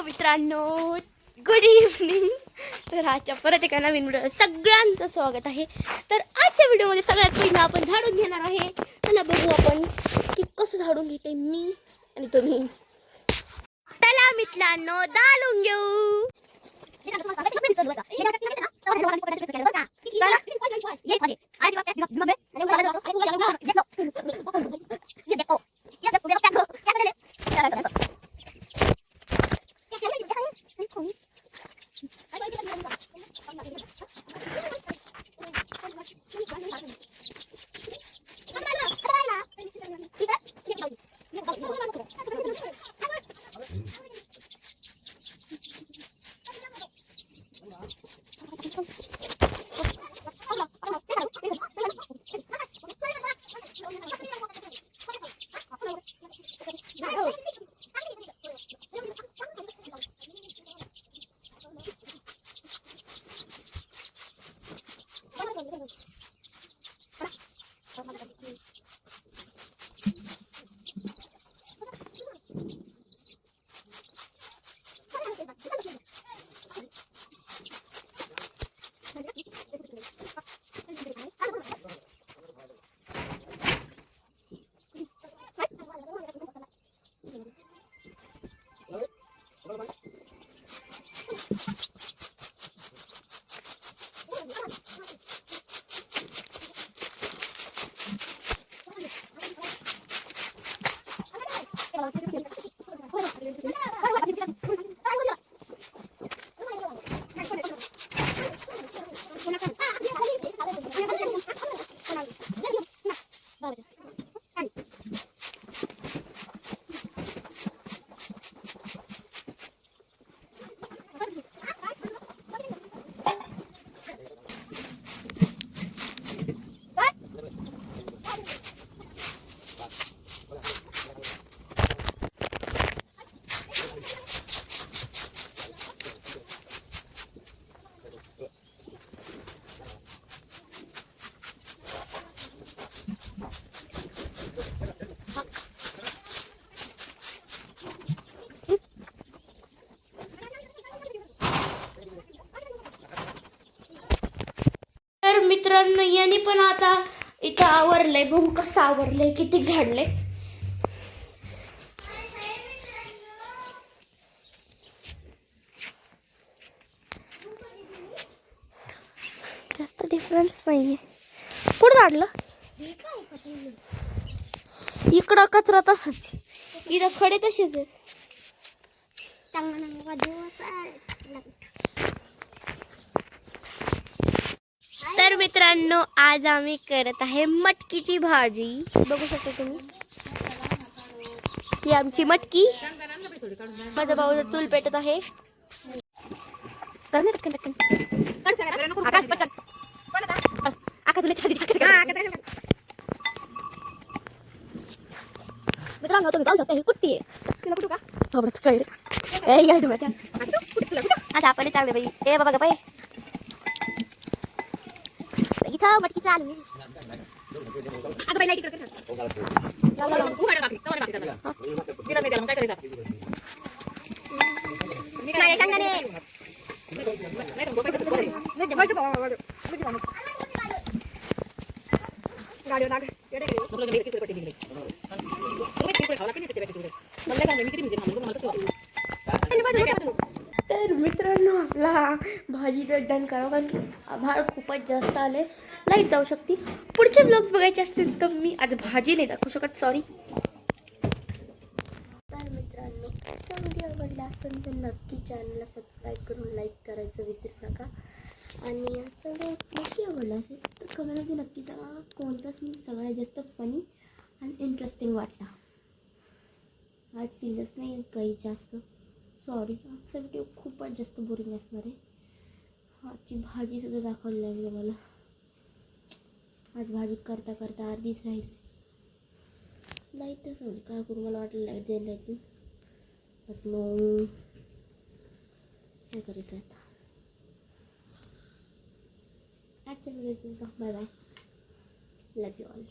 मित्रांनो, good evening. तर आजच्या परत एका नवीन व्हिडिओ सगळ्यांचं स्वागत आहे. तर आजच्या व्हिडिओमध्ये सगळ्यात पहिला आपण झाडून घेणार आहे. चला बघू आपण की कसं झाडून घेते मी आणि तुम्ही. चला मित्रांनो, दालून घेऊ. तर मित्रांनो, याने पण आता इथं आवरलंय. बघू कसं आवरलंय, किती झाडलंय. जास्त डिफरन्स नाहीये. पुढे झाडलं, इकडं कचरा तसाच, इथं खडे तसेच आहेत. तर मित्रांनो, आज आम्ही करत आहे मटकीची भाजी. बघू शकता तुम्ही, ही आमची मटकी. माझा भाऊ चूल पेटत आहे. मित्रांनो, तुम्ही पाहू शकता ही कुट्टी आहे. तिला कुठू का थोडं काय आता आपण चांगले बाई. ए बाबा ग बाई, इथं मटकी चालू. अगं बाई, लाईट इकडे तर मित्रांनो, आपला भाजी डन करावं, कारण की आभाळ खूपच जास्त आले, लाईट जाऊ शकते. पुढचे ब्लॉग्स बघायचे असतील तर मी आज भाजी नाही दाखवू शकत, सॉरी. तर मित्रांनो, व्हिडिओ आवडला असेल तर नक्की चॅनलला सबस्क्राईब करून लाईक करायचं विसरू नका. आणि आजचा व्हिडिओ नक्की आवडला असेल तर कमेंटमध्ये नक्की सांगा कोणता सीन सगळ्यात जास्त फनी आणि इंटरेस्टिंग वाटला. आज सिरियस नाही आहे काही जास्त, सॉरी. आजचा व्हिडिओ खूपच जास्त बोरिंग असणार आहे. आजची भाजीसुद्धा दाखवायला लागली मला. आज भाजी करता करता अर्धीच राहील. लाईटच होईल काय करू, मला वाटलं लाईट द्यायला लागेल, बट नो, काय करायचं आता. आजच्या video bye bye, love you all.